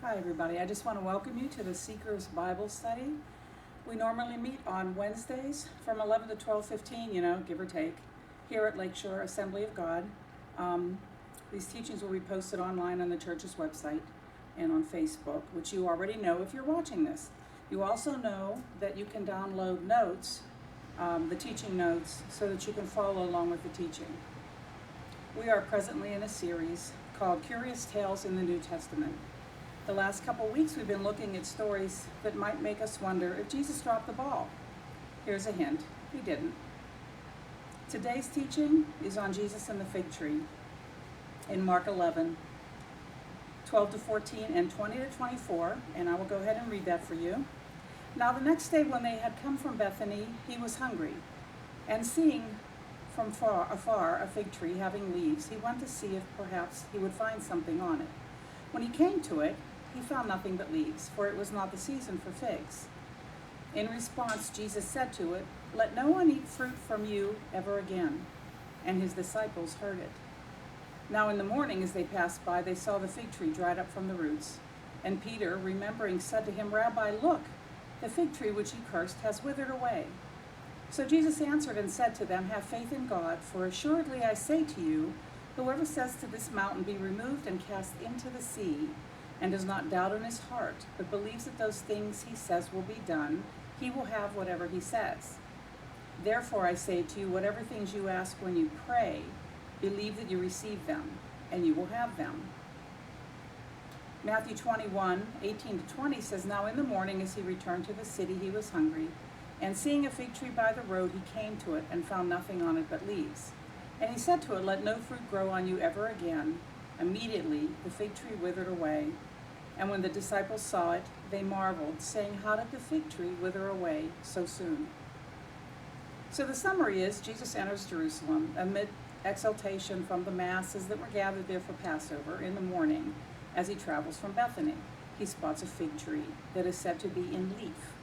Hi everybody, I just want to welcome you to the Seekers Bible Study. We normally meet on Wednesdays from 11 to 12:15, give or take, here at Lakeshore Assembly of God. These teachings will be posted online on the church's website and on Facebook, which you already know if you're watching this. You also know that you can download notes, the teaching notes, so that you can follow along with the teaching. We are presently in a series called Curious Tales in the New Testament. The last couple weeks we've been looking at stories that might make us wonder if Jesus dropped the ball. Here's a hint, he didn't. Today's teaching is on Jesus and the fig tree in Mark 11, 12 to 14 and 20 to 24, and I will go ahead and read that for you. Now the next day when they had come from Bethany, he was hungry, and seeing from afar a fig tree having leaves, he went to see if perhaps he would find something on it. When he came to it, he found nothing but leaves, for it was not the season for figs. In response, Jesus said to it, "Let no one eat fruit from you ever again." And his disciples heard it. Now in the morning, as they passed by, they saw the fig tree dried up from the roots. And Peter, remembering, said to him, "Rabbi, look, the fig tree which you cursed has withered away." So Jesus answered and said to them, "Have faith in God, for assuredly I say to you, whoever says to this mountain, 'Be removed and cast into the sea,' and does not doubt in his heart, but believes that those things he says will be done, he will have whatever he says. Therefore I say to you, whatever things you ask when you pray, believe that you receive them, and you will have them." Matthew 21, 18 to 20 says, "Now in the morning as he returned to the city, he was hungry, and seeing a fig tree by the road, he came to it and found nothing on it but leaves. And he said to it, 'Let no fruit grow on you ever again.' Immediately the fig tree withered away. And when the disciples saw it, they marveled, saying, 'How did the fig tree wither away so soon?'" So the summary is, Jesus enters Jerusalem amid exultation from the masses that were gathered there for Passover in the morning. As he travels from Bethany, he spots a fig tree that is said to be in leaf.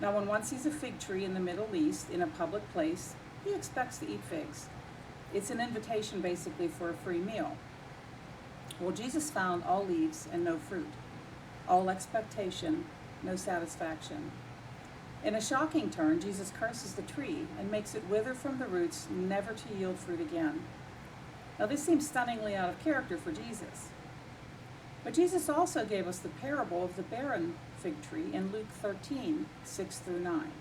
Now when one sees a fig tree in the Middle East in a public place, he expects to eat figs. It's an invitation basically for a free meal. Well, Jesus found all leaves and no fruit, all expectation, no satisfaction. In a shocking turn, Jesus curses the tree and makes it wither from the roots, never to yield fruit again. Now this seems stunningly out of character for Jesus. But Jesus also gave us the parable of the barren fig tree in Luke 13, 6 through 9.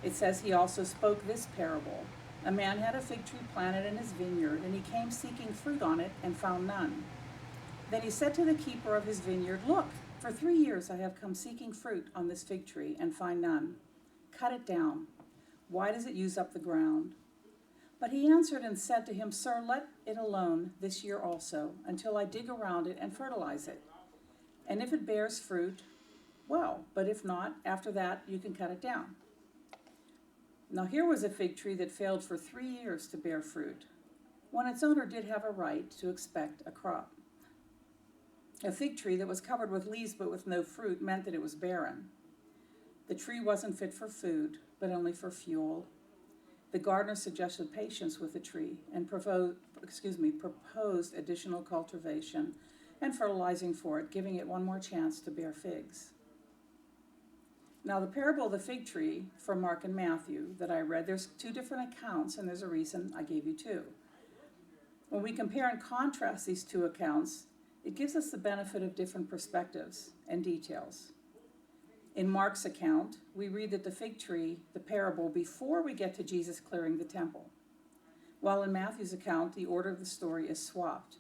It says, "He also spoke this parable. A man had a fig tree planted in his vineyard, and he came seeking fruit on it and found none. Then he said to the keeper of his vineyard, 'Look, for 3 years I have come seeking fruit on this fig tree and find none. Cut it down. Why does it use up the ground?' But he answered and said to him, 'Sir, let it alone this year also, until I dig around it and fertilize it. And if it bears fruit, well, but if not, after that you can cut it down.' Now here was a fig tree that failed for 3 years to bear fruit, when its owner did have a right to expect a crop. A fig tree that was covered with leaves but with no fruit meant that it was barren. The tree wasn't fit for food, but only for fuel. The gardener suggested patience with the tree and proposed additional cultivation and fertilizing for it, giving it one more chance to bear figs. Now the parable of the fig tree from Mark and Matthew that I read, there's 2 different accounts, and there's a reason I gave you 2. When we compare and contrast these 2 accounts, it gives us the benefit of different perspectives and details. In Mark's account, we read that the fig tree, the parable, before we get to Jesus clearing the temple, while in Matthew's account, the order of the story is swapped.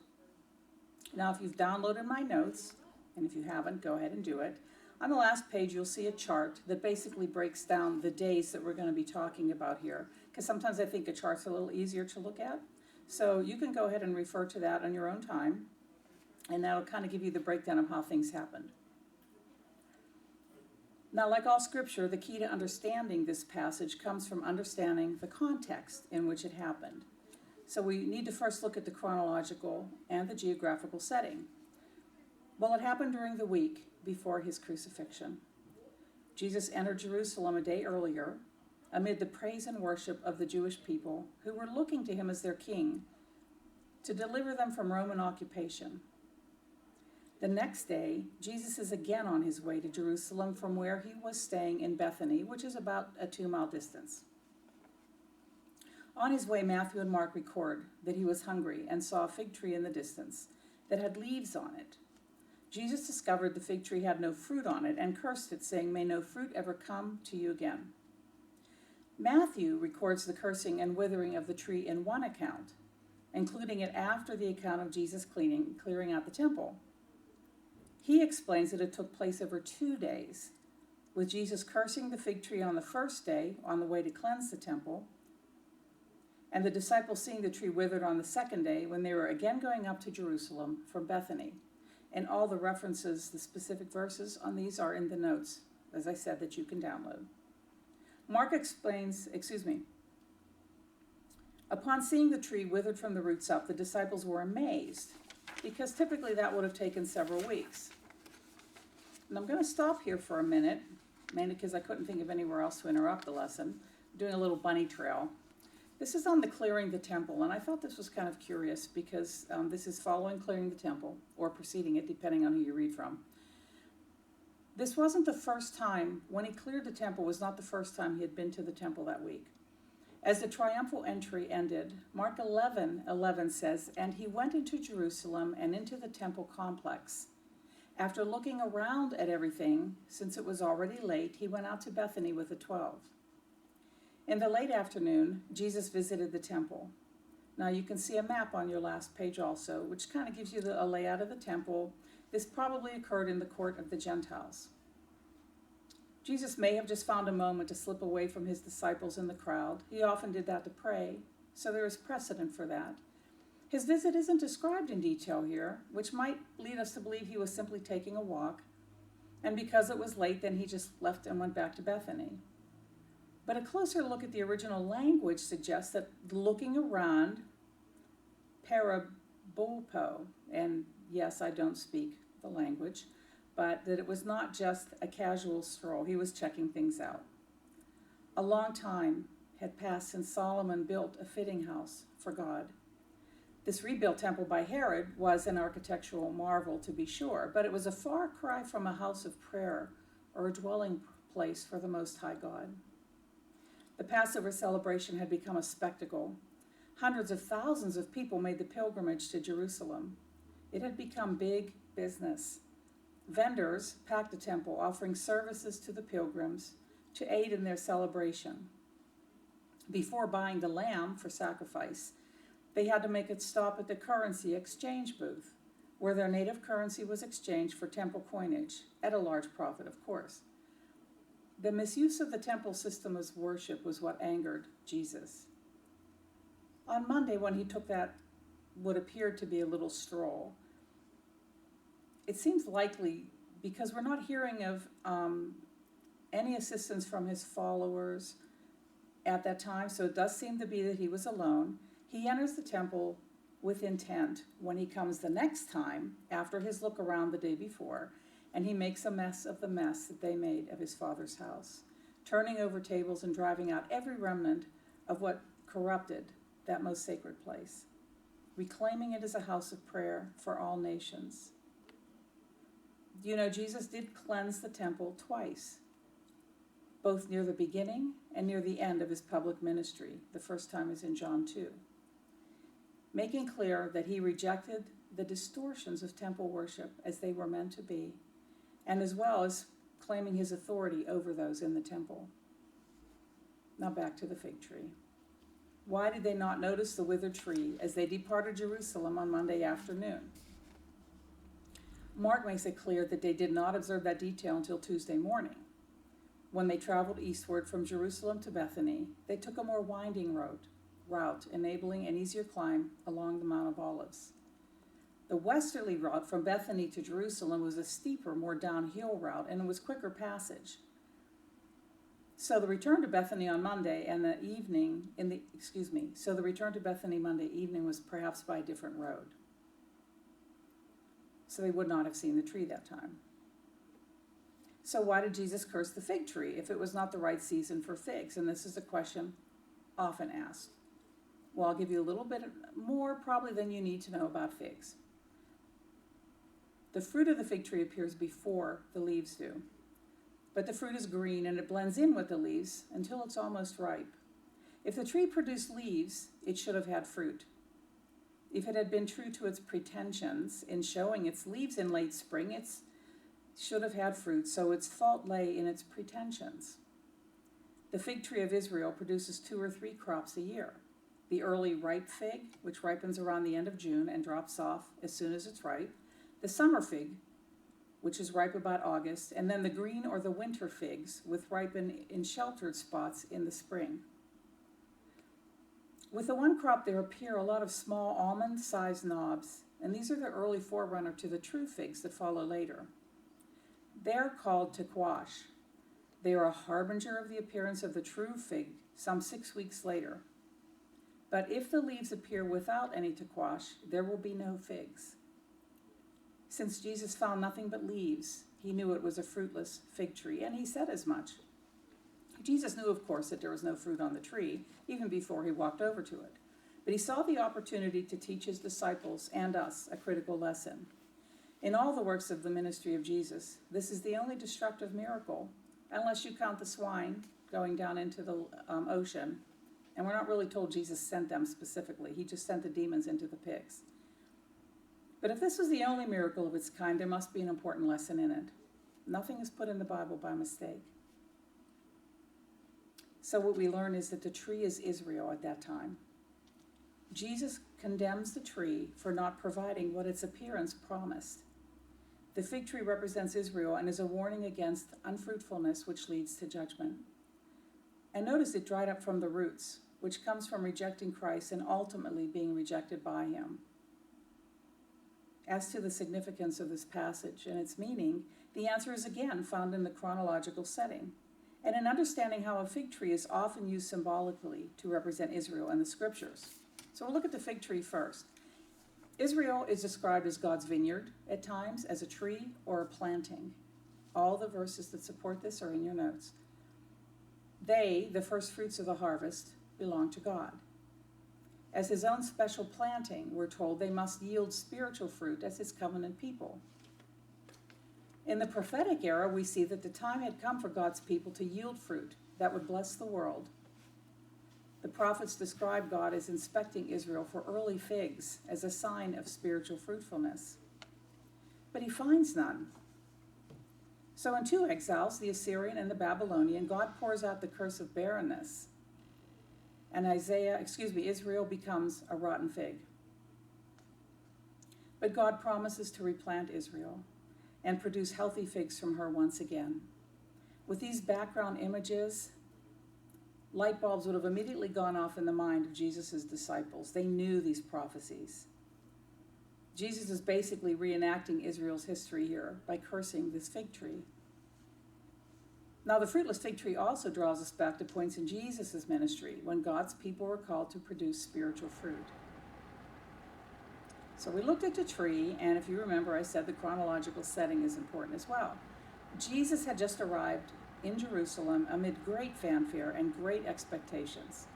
Now if you've downloaded my notes, and if you haven't, go ahead and do it. On the last page, you'll see a chart that basically breaks down the days that we're going to be talking about here, because sometimes I think a chart's a little easier to look at. So you can go ahead and refer to that on your own time, and that'll kind of give you the breakdown of how things happened. Now, like all scripture, the key to understanding this passage comes from understanding the context in which it happened. So we need to first look at the chronological and the geographical setting. Well, it happened during the week before his crucifixion. Jesus entered Jerusalem a day earlier amid the praise and worship of the Jewish people who were looking to him as their king to deliver them from Roman occupation. The next day, Jesus is again on his way to Jerusalem from where he was staying in Bethany, which is about a 2-mile distance. On his way, Matthew and Mark record that he was hungry and saw a fig tree in the distance that had leaves on it. Jesus discovered the fig tree had no fruit on it and cursed it, saying, "May no fruit ever come to you again." Matthew records the cursing and withering of the tree in one account, including it after the account of Jesus clearing out the temple. He explains that it took place over 2 days, with Jesus cursing the fig tree on the first day on the way to cleanse the temple, and the disciples seeing the tree withered on the second day when they were again going up to Jerusalem from Bethany. And all the references, the specific verses on these are in the notes, as I said, that you can download. Mark explains, upon seeing the tree withered from the roots up, the disciples were amazed, because typically that would have taken several weeks. And I'm going to stop here for a minute, mainly because I couldn't think of anywhere else to interrupt the lesson. I'm doing a little bunny trail. This is on the clearing the temple, and I thought this was kind of curious because this is following clearing the temple, or preceding it, depending on who you read from. This wasn't the first time, when he cleared the temple, was not the first time he had been to the temple that week. As the triumphal entry ended, Mark 11:11 says, "And he went into Jerusalem and into the temple complex. After looking around at everything, since it was already late, he went out to Bethany with the 12. In the late afternoon, Jesus visited the temple." Now you can see a map on your last page also, which kind of gives you a layout of the temple. This probably occurred in the court of the Gentiles. Jesus may have just found a moment to slip away from his disciples in the crowd. He often did that to pray, so there is precedent for that. His visit isn't described in detail here, which might lead us to believe he was simply taking a walk, and because it was late, then he just left and went back to Bethany. But a closer look at the original language suggests that looking around, parabolpo, and yes, I don't speak the language, but that it was not just a casual stroll. He was checking things out. A long time had passed since Solomon built a fitting house for God. This rebuilt temple by Herod was an architectural marvel, to be sure, but it was a far cry from a house of prayer or a dwelling place for the Most High God. The Passover celebration had become a spectacle. Hundreds of thousands of people made the pilgrimage to Jerusalem. It had become big business. Vendors packed the temple, offering services to the pilgrims to aid in their celebration. Before buying the lamb for sacrifice, they had to make a stop at the currency exchange booth, where their native currency was exchanged for temple coinage, at a large profit, of course. The misuse of the temple system as worship was what angered Jesus. On Monday, when he took that what appeared to be a little stroll, it seems likely, because we're not hearing of any assistance from his followers at that time, so it does seem to be that he was alone. He enters the temple with intent when he comes the next time, after his look around the day before, and he makes a mess of the mess that they made of his father's house, turning over tables and driving out every remnant of what corrupted that most sacred place, reclaiming it as a house of prayer for all nations. You know, Jesus did cleanse the temple twice, both near the beginning and near the end of his public ministry. The first time is in John 2, making clear that he rejected the distortions of temple worship as they were meant to be, and as well as claiming his authority over those in the temple. Now back to the fig tree. Why did they not notice the withered tree as they departed Jerusalem on Monday afternoon? Mark makes it clear that they did not observe that detail until Tuesday morning. When they traveled eastward from Jerusalem to Bethany, they took a more winding route, enabling an easier climb along the Mount of Olives. The westerly route from Bethany to Jerusalem was a steeper, more downhill route, and it was quicker passage. So the return to Bethany on Monday Monday evening was perhaps by a different road. So they would not have seen the tree that time. So why did Jesus curse the fig tree if it was not the right season for figs? And this is a question often asked. Well, I'll give you a little bit more probably than you need to know about figs. The fruit of the fig tree appears before the leaves do. But the fruit is green and it blends in with the leaves until it's almost ripe. If the tree produced leaves, it should have had fruit. If it had been true to its pretensions in showing its leaves in late spring, it should have had fruit, so its fault lay in its pretensions. The fig tree of Israel produces 2 or 3 crops a year. The early ripe fig, which ripens around the end of June and drops off as soon as it's ripe. The summer fig, which is ripe about August, and then the green or the winter figs, which ripen in sheltered spots in the spring. With the one crop, there appear a lot of small almond-sized knobs, and these are the early forerunner to the true figs that follow later. They're called tequash. They are a harbinger of the appearance of the true fig some 6 weeks later. But if the leaves appear without any tequash, there will be no figs. Since Jesus found nothing but leaves, he knew it was a fruitless fig tree, and he said as much. Jesus knew, of course, that there was no fruit on the tree, even before he walked over to it. But he saw the opportunity to teach his disciples and us a critical lesson. In all the works of the ministry of Jesus, this is the only destructive miracle, unless you count the swine going down into the ocean. And we're not really told Jesus sent them specifically. He just sent the demons into the pigs. But if this was the only miracle of its kind, there must be an important lesson in it. Nothing is put in the Bible by mistake. So what we learn is that the tree is Israel at that time. Jesus condemns the tree for not providing what its appearance promised. The fig tree represents Israel and is a warning against unfruitfulness, which leads to judgment. And notice it dried up from the roots, which comes from rejecting Christ and ultimately being rejected by him. As to the significance of this passage and its meaning, the answer is again found in the chronological setting, and in understanding how a fig tree is often used symbolically to represent Israel in the scriptures. So we'll look at the fig tree first. Israel is described as God's vineyard at times, as a tree or a planting. All the verses that support this are in your notes. They, the first fruits of the harvest, belong to God. As his own special planting, we're told they must yield spiritual fruit as his covenant people. In the prophetic era, we see that the time had come for God's people to yield fruit that would bless the world. The prophets describe God as inspecting Israel for early figs as a sign of spiritual fruitfulness. But he finds none. So in 2 exiles, the Assyrian and the Babylonian, God pours out the curse of barrenness. And Israel becomes a rotten fig. But God promises to replant Israel and produce healthy figs from her once again. With these background images, light bulbs would have immediately gone off in the mind of Jesus' disciples. They knew these prophecies. Jesus is basically reenacting Israel's history here by cursing this fig tree. Now, the fruitless fig tree also draws us back to points in Jesus' ministry when God's people were called to produce spiritual fruit. So we looked at the tree, and if you remember, I said the chronological setting is important as well. Jesus had just arrived in Jerusalem amid great fanfare and great expectations.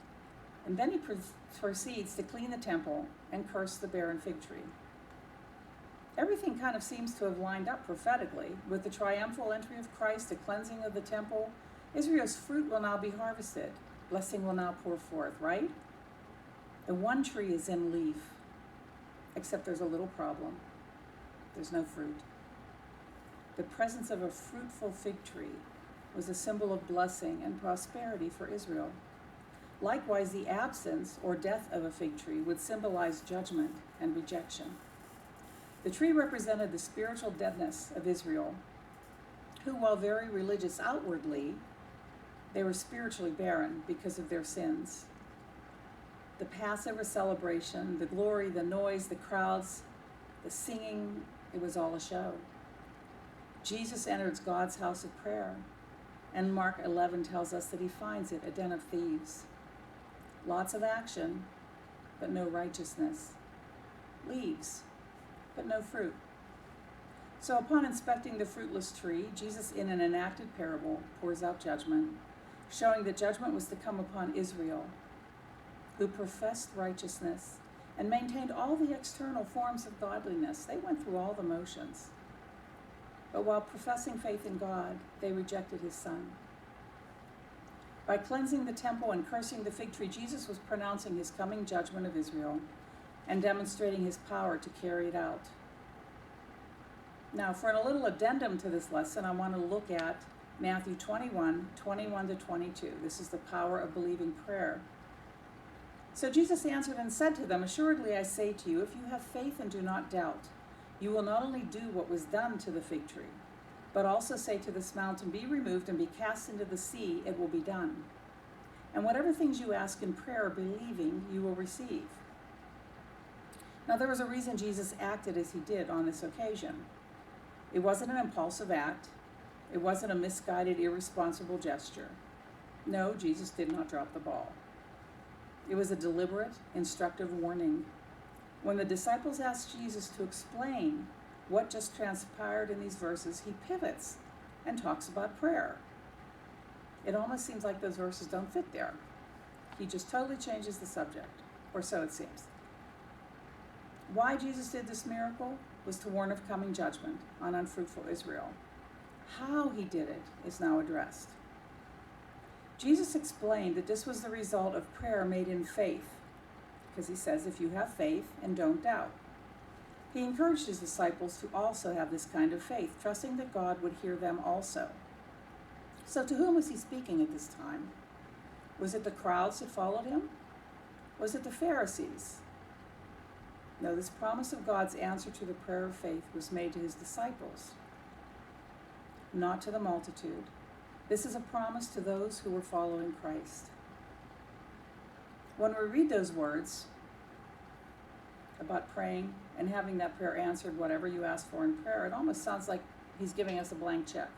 And then he proceeds to clean the temple and curse the barren fig tree. Everything kind of seems to have lined up prophetically. With the triumphal entry of Christ, the cleansing of the temple, Israel's fruit will now be harvested. Blessing will now pour forth, right? The one tree is in leaf, except there's a little problem. There's no fruit. The presence of a fruitful fig tree was a symbol of blessing and prosperity for Israel. Likewise, the absence or death of a fig tree would symbolize judgment and rejection. The tree represented the spiritual deadness of Israel, who, while very religious outwardly, they were spiritually barren because of their sins. The Passover celebration, the glory, the noise, the crowds, the singing, it was all a show. Jesus enters God's house of prayer, and Mark 11 tells us that he finds it a den of thieves. Lots of action, but no righteousness. Leaves, but no fruit. So upon inspecting the fruitless tree, Jesus, in an enacted parable, pours out judgment, showing that judgment was to come upon Israel, who professed righteousness and maintained all the external forms of godliness. They went through all the motions. But while professing faith in God, they rejected his Son. By cleansing the temple and cursing the fig tree, Jesus was pronouncing his coming judgment of Israel and demonstrating his power to carry it out. Now, for a little addendum to this lesson, I want to look at Matthew 21 to 22. This is the power of believing prayer. So Jesus answered and said to them, "Assuredly I say to you, if you have faith and do not doubt, you will not only do what was done to the fig tree, but also say to this mountain, be removed and be cast into the sea, it will be done. And whatever things you ask in prayer, believing, you will receive." Now there was a reason Jesus acted as he did on this occasion. It wasn't an impulsive act. It wasn't a misguided, irresponsible gesture. No, Jesus did not drop the ball. It was a deliberate, instructive warning. When the disciples asked Jesus to explain what just transpired in these verses, he pivots and talks about prayer. It almost seems like those verses don't fit there. He just totally changes the subject, or so it seems. Why Jesus did this miracle was to warn of coming judgment on unfruitful Israel. How he did it is now addressed. Jesus explained that this was the result of prayer made in faith, because he says, if you have faith and don't doubt. He encouraged his disciples to also have this kind of faith, trusting that God would hear them also. So to whom was he speaking at this time? Was it the crowds that followed him? Was it the Pharisees? No, this promise of God's answer to the prayer of faith was made to his disciples, not to the multitude. This is a promise to those who were following Christ. When we read those words about praying and having that prayer answered, whatever you ask for in prayer, it almost sounds like he's giving us a blank check.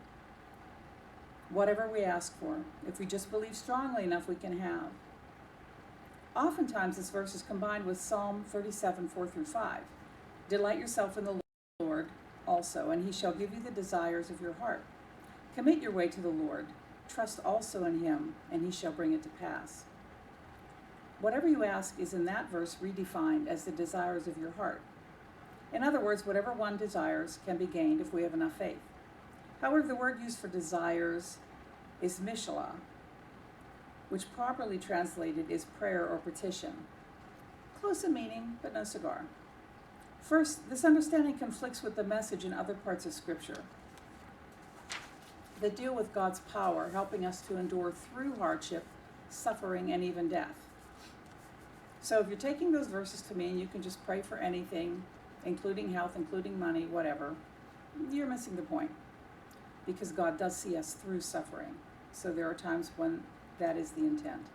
Whatever we ask for, if we just believe strongly enough, we can have. Oftentimes, this verse is combined with Psalm 37, 4-5. Delight yourself in the Lord also, and he shall give you the desires of your heart. Commit your way to the Lord. Trust also in him, and he shall bring it to pass. Whatever you ask is in that verse redefined as the desires of your heart. In other words, whatever one desires can be gained if we have enough faith. However, the word used for desires is mishalah, which properly translated is prayer or petition. Close in meaning, but no cigar. First, this understanding conflicts with the message in other parts of Scripture that deal with God's power, helping us to endure through hardship, suffering, and even death. So if you're taking those verses to mean you can just pray for anything, including health, including money, whatever, you're missing the point, because God does see us through suffering. So there are times when that is the intent.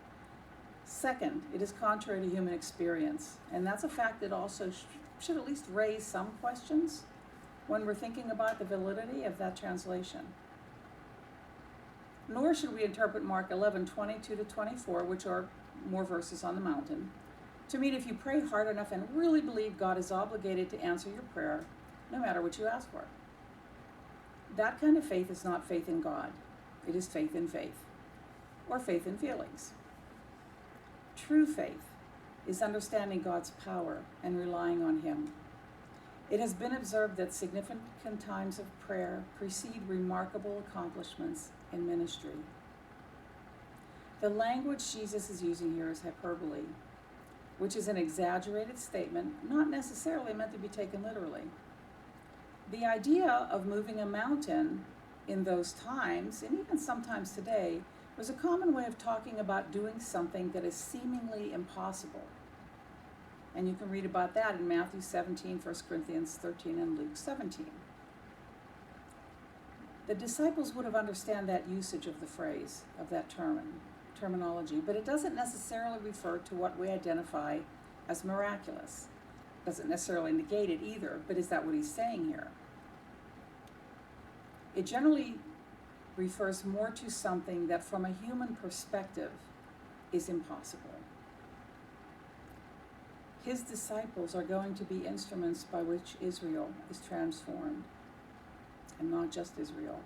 Second, it is contrary to human experience, and that's a fact that also should at least raise some questions when we're thinking about the validity of that translation. Nor should we interpret Mark 11:22-24, which are more verses on the mountain, to mean if you pray hard enough and really believe God is obligated to answer your prayer, no matter what you ask for. That kind of faith is not faith in God. It is faith in faith, or faith in feelings. True faith is understanding God's power and relying on him. It has been observed that significant times of prayer precede remarkable accomplishments in ministry. The language Jesus is using here is hyperbole, which is an exaggerated statement, not necessarily meant to be taken literally. The idea of moving a mountain in those times, and even sometimes today, was a common way of talking about doing something that is seemingly impossible. And you can read about that in Matthew 17, 1 Corinthians 13, and Luke 17. The disciples would have understood that usage of the phrase, of that terminology, but it doesn't necessarily refer to what we identify as miraculous. It doesn't necessarily negate it either, but is that what he's saying here? It generally refers more to something that from a human perspective is impossible. His disciples are going to be instruments by which Israel is transformed, and not just Israel.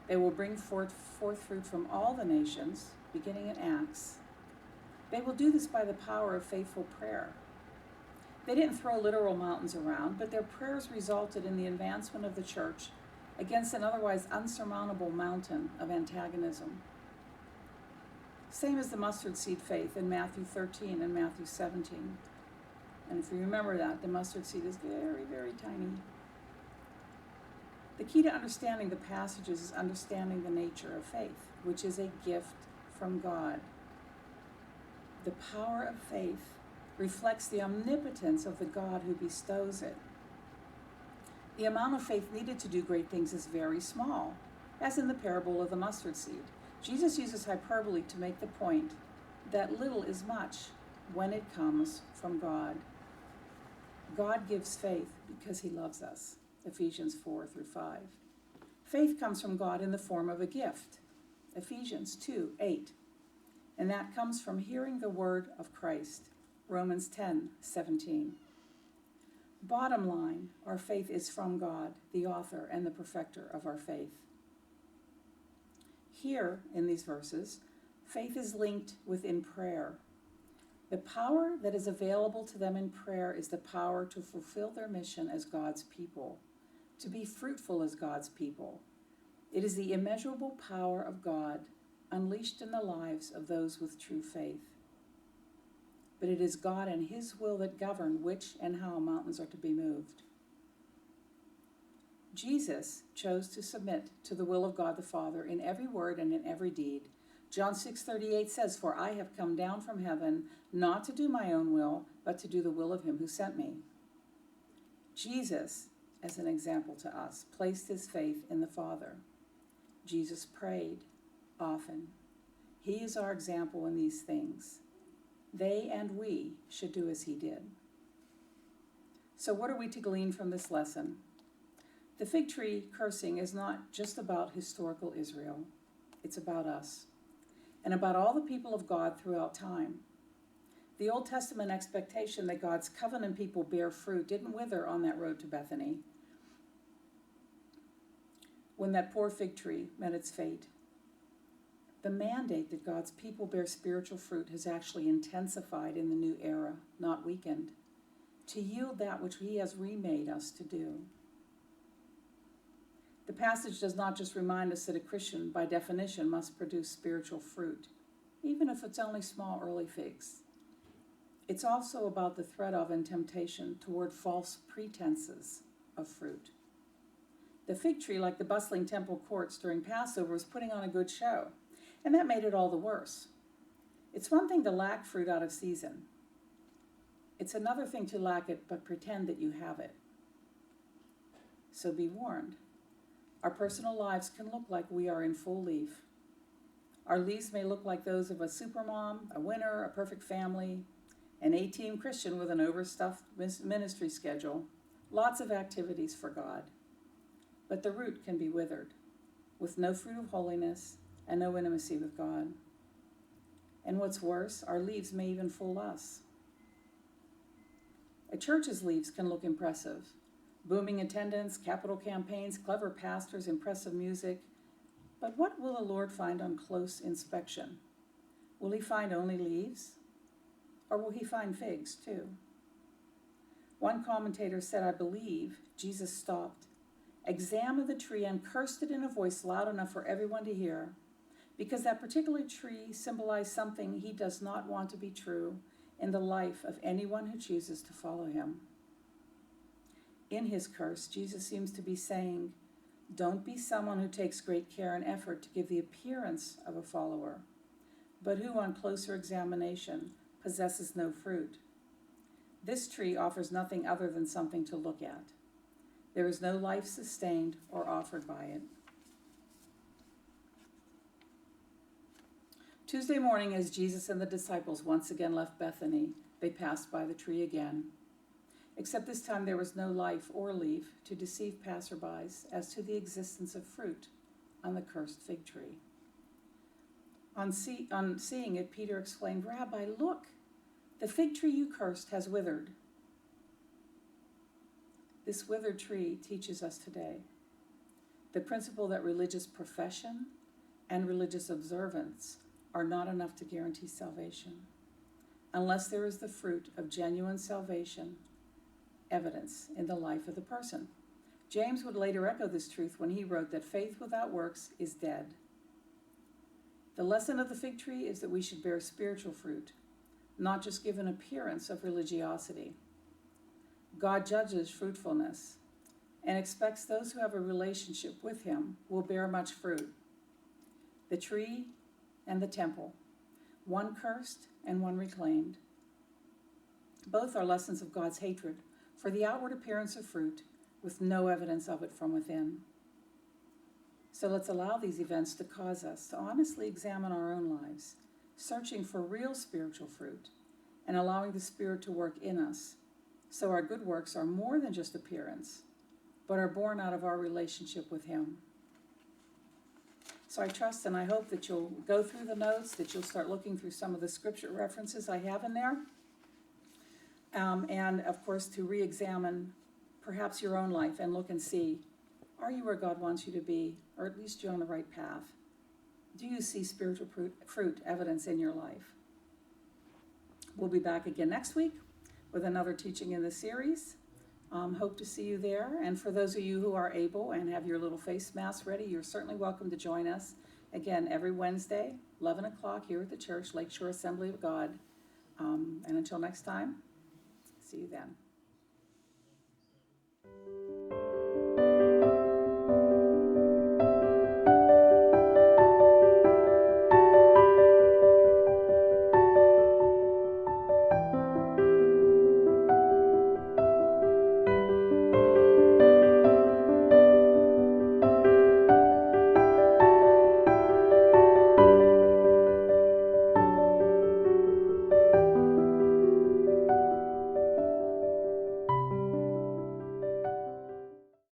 They will bring forth fruit from all the nations, beginning in Acts. They will do this by the power of faithful prayer. They didn't throw literal mountains around, but their prayers resulted in the advancement of the church against an otherwise unsurmountable mountain of antagonism. Same as the mustard seed faith in Matthew 13 and Matthew 17. And if you remember that, the mustard seed is very, very tiny. The key to understanding the passages is understanding the nature of faith, which is a gift from God. The power of faith reflects the omnipotence of the God who bestows it. The amount of faith needed to do great things is very small, as in the parable of the mustard seed. Jesus uses hyperbole to make the point that little is much when it comes from God. God gives faith because he loves us, Ephesians 4-5. Faith comes from God in the form of a gift, Ephesians 2:8. And that comes from hearing the word of Christ, Romans 10:17. Bottom line, our faith is from God, the author and the perfecter of our faith. Here, in these verses, faith is linked within prayer. The power that is available to them in prayer is the power to fulfill their mission as God's people, to be fruitful as God's people. It is the immeasurable power of God unleashed in the lives of those with true faith. But it is God and his will that govern which and how mountains are to be moved. Jesus chose to submit to the will of God the Father in every word and in every deed. John 6:38 says, "For I have come down from heaven not to do my own will, but to do the will of him who sent me." Jesus, as an example to us, placed his faith in the Father. Jesus prayed often. He is our example in these things. They and we should do as he did. So what are we to glean from this lesson? The fig tree cursing is not just about historical Israel. It's about us and about all the people of God throughout time. The Old Testament expectation that God's covenant people bear fruit didn't wither on that road to Bethany when that poor fig tree met its fate. The mandate that God's people bear spiritual fruit has actually intensified in the new era, not weakened, to yield that which he has remade us to do. The passage does not just remind us that a Christian, by definition, must produce spiritual fruit, even if it's only small early figs. It's also about the threat of and temptation toward false pretenses of fruit. The fig tree, like the bustling temple courts during Passover, was putting on a good show, and that made it all the worse. It's one thing to lack fruit out of season. It's another thing to lack it but pretend that you have it. So be warned. Our personal lives can look like we are in full leaf. Our leaves may look like those of a supermom, a winner, a perfect family, an A-team Christian with an overstuffed ministry schedule, lots of activities for God. But the root can be withered, with no fruit of holiness and no intimacy with God. And what's worse, our leaves may even fool us. A church's leaves can look impressive. Booming attendance, capital campaigns, clever pastors, impressive music. But what will the Lord find on close inspection? Will he find only leaves? Or will he find figs too? One commentator said, "I believe Jesus stopped, examined the tree, and cursed it in a voice loud enough for everyone to hear, because that particular tree symbolized something he does not want to be true in the life of anyone who chooses to follow him." In his curse, Jesus seems to be saying, don't be someone who takes great care and effort to give the appearance of a follower, but who on closer examination possesses no fruit. This tree offers nothing other than something to look at. There is no life sustained or offered by it. Tuesday morning, as Jesus and the disciples once again left Bethany, they passed by the tree again. Except this time there was no life or leaf to deceive passerbys as to the existence of fruit on the cursed fig tree. On seeing it, Peter exclaimed, "Rabbi, look, the fig tree you cursed has withered." This withered tree teaches us today the principle that religious profession and religious observance are not enough to guarantee salvation, unless there is the fruit of genuine salvation evidence in the life of the person. James would later echo this truth when he wrote that faith without works is dead. The lesson of the fig tree is that we should bear spiritual fruit, not just give an appearance of religiosity. God judges fruitfulness and expects those who have a relationship with him will bear much fruit. The tree and the temple, one cursed and one reclaimed. Both are lessons of God's hatred for the outward appearance of fruit with no evidence of it from within. So let's allow these events to cause us to honestly examine our own lives, searching for real spiritual fruit and allowing the Spirit to work in us, so our good works are more than just appearance, but are born out of our relationship with him. So I trust and I hope that you'll go through the notes, that you'll start looking through some of the scripture references I have in there, and of course to re-examine perhaps your own life and look and see, are you where God wants you to be, or at least you're on the right path? Do you see spiritual fruit evidence in your life? We'll be back again next week with another teaching in the series. Hope to see you there. And for those of you who are able and have your little face masks ready, you're certainly welcome to join us again every Wednesday, 11 o'clock here at the church, Lakeshore Assembly of God. And until next time, see you then.